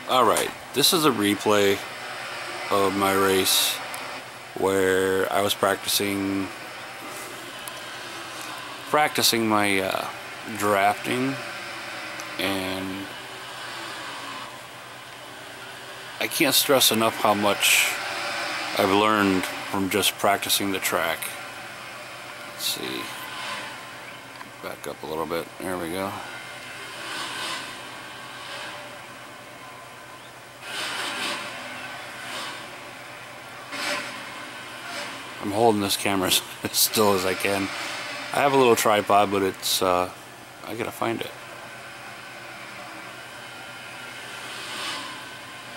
Alright, this is a replay of my race where I was practicing my drafting, and I can't stress enough how much I've learned from just practicing the track. Let's see, back up a little bit, there we go. I'm holding this camera as still as I can. I have a little tripod, but it's I gotta find it.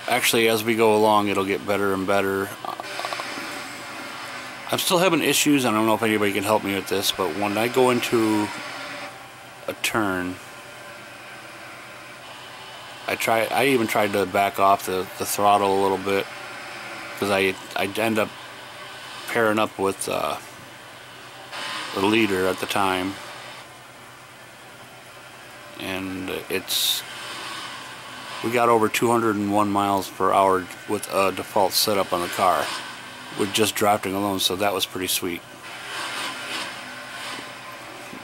Actually, as we go along, it'll get better and better. I'm still having issues. I don't know if anybody can help me with this, but when I go into a turn, I even tried to back off the throttle a little bit, because I end up pairing up with the leader at the time, and we got over 201 miles per hour with a default setup on the car with just drafting alone, so that was pretty sweet.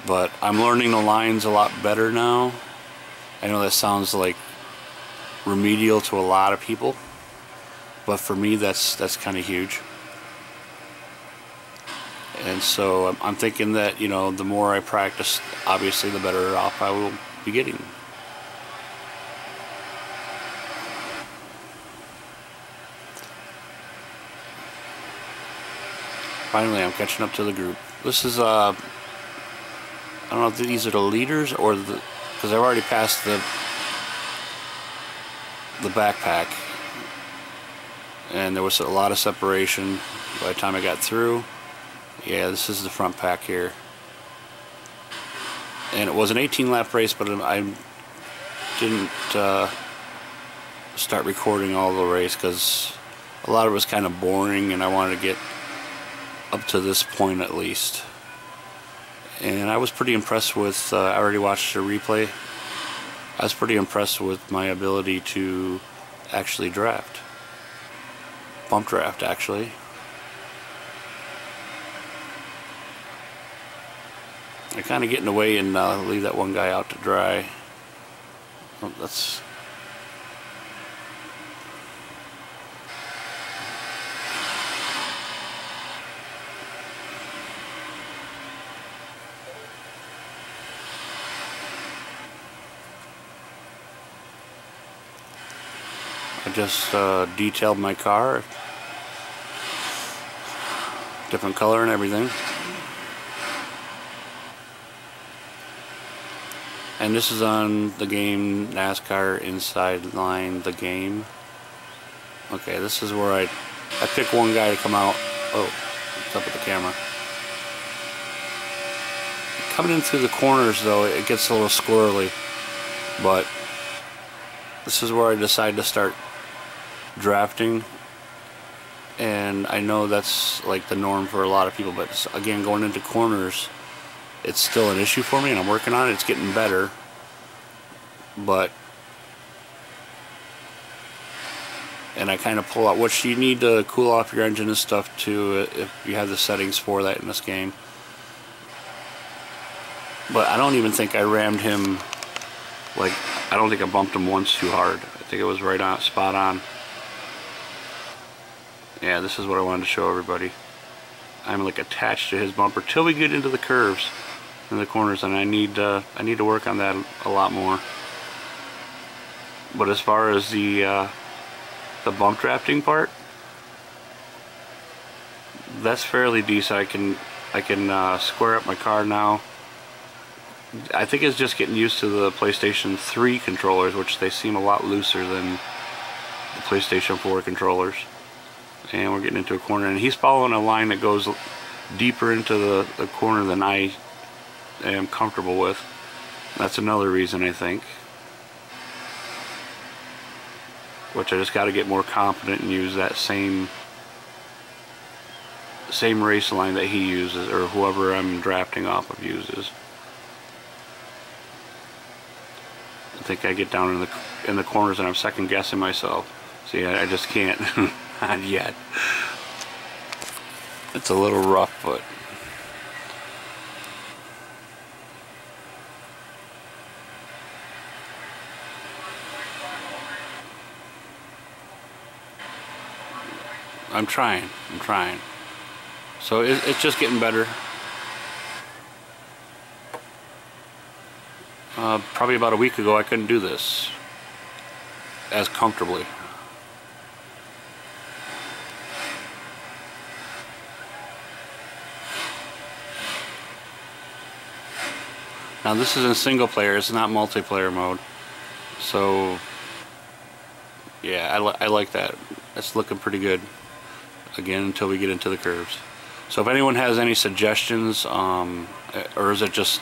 But I'm learning the lines a lot better now. I know that sounds like remedial to a lot of people, but for me that's kind of huge. And so I'm thinking that, you know, the more I practice, obviously the better off I will be getting. Finally, I'm catching up to the group. This is, I don't know if these are the leaders or the, because I've already passed the backpack, and there was a lot of separation by the time I got through. Yeah, this is the front pack here. And it was an 18-lap race, but I didn't start recording all the race because a lot of it was kind of boring, and I wanted to get up to this point at least. And I was pretty impressed with, I already watched the replay, I was pretty impressed with my ability to actually draft. Bump draft, actually. I kind of get in the way and leave that one guy out to dry. Oh, that's... I just detailed my car, different color and everything. And this is on the game NASCAR Inside Line, the game. Okay, this is where I pick one guy to come out. Oh, what's up with the camera? Coming in through the corners though, it gets a little squirrely. But this is where I decide to start drafting. And I know that's like the norm for a lot of people, but again, going into corners, it's still an issue for me, and I'm working on it. It's getting better, but and I kind of pull out, which you need to cool off your engine and stuff too, if you have the settings for that in this game. But I don't even think I rammed him, like, I don't think I bumped him once too hard. I think it was right on, spot on. Yeah, this is what I wanted to show everybody. I'm like attached to his bumper till we get into the curves in the corners, and I need to work on that a lot more. But as far as the bump drafting part, that's fairly decent. I can square up my car now. I think it's just getting used to the PlayStation 3 controllers, which they seem a lot looser than the PlayStation 4 controllers. And we're getting into a corner, and he's following a line that goes deeper into the corner than I am comfortable with. That's another reason, I think, which I just got to get more confident and use that same race line that he uses, or whoever I'm drafting off of uses. think I get down in the corners and I'm second guessing myself. See, I just can't. Not yet. It's a little rough, but I'm trying. So it's just getting better. Probably about a week ago I couldn't do this as comfortably. Now this is in single player, it's not multiplayer mode. So yeah, I like that. It's looking pretty good. Again, until we get into the curves. So if anyone has any suggestions, or is it just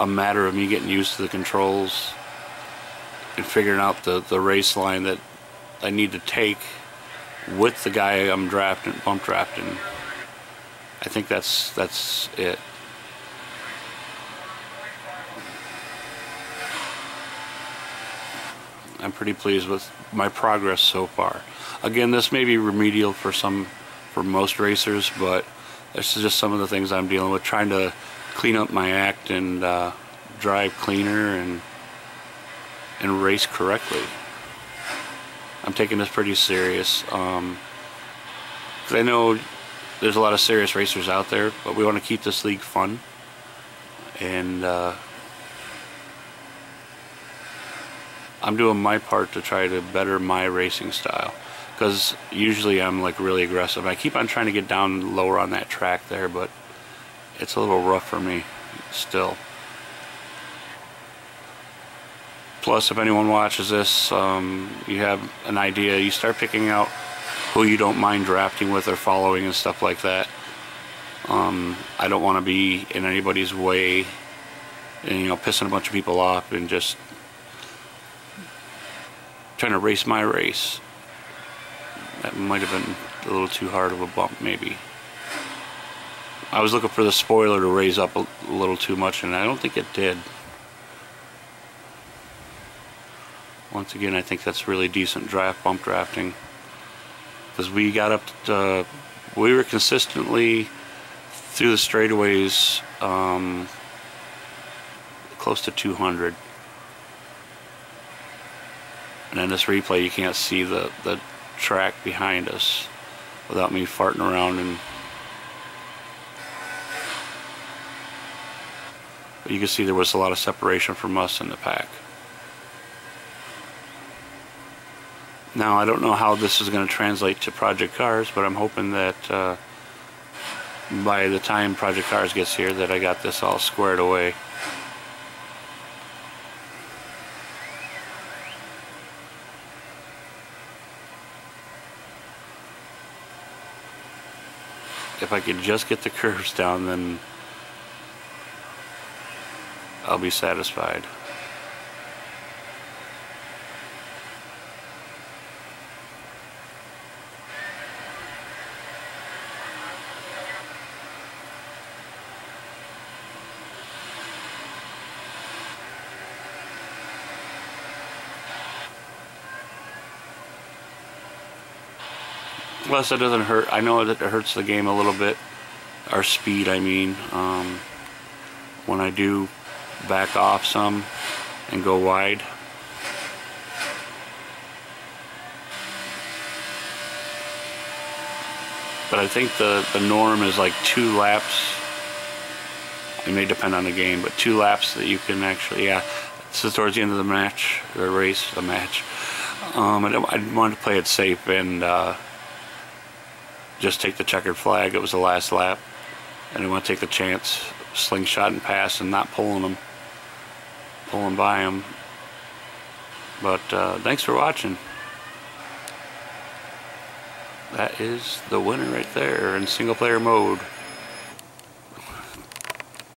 a matter of me getting used to the controls and figuring out the race line that I need to take with the guy I'm drafting, bump drafting, I think that's it. I'm pretty pleased with my progress so far. Again, this may be remedial for most racers, but this is just some of the things I'm dealing with, trying to clean up my act and drive cleaner and race correctly. I'm taking this pretty serious, because I know there's a lot of serious racers out there, but we want to keep this league fun, and I'm doing my part to try to better my racing style, because usually I'm like really aggressive. I keep on trying to get down lower on that track there, but it's a little rough for me still. Plus, if anyone watches this, you have an idea, you start picking out who you don't mind drafting with or following and stuff like that. I don't want to be in anybody's way and, you know, pissing a bunch of people off and just trying to race my race. That might have been a little too hard of a bump, maybe. I was looking for the spoiler to raise up a little too much, and I don't think it did. Once again, I think that's really decent bump drafting, because we got up to, we were consistently through the straightaways close to 200. And in this replay, you can't see the track behind us without me farting around, and but you can see there was a lot of separation from us in the pack. Now, I don't know how this is going to translate to Project Cars, but I'm hoping that by the time Project Cars gets here that I got this all squared away. If I could just get the curves down, then I'll be satisfied. Plus, it doesn't hurt. I know that it hurts the game a little bit, our speed, I mean, when I do back off some and go wide. But I think the norm is like 2 laps. It may depend on the game, but 2 laps that you can actually, yeah. This is towards the end of the match, or race, the match. I wanted to play it safe and just take the checkered flag. It was the last lap, and I want to take the chance, slingshot and pass, and not pulling by them. But thanks for watching. That is the winner right there in single player mode.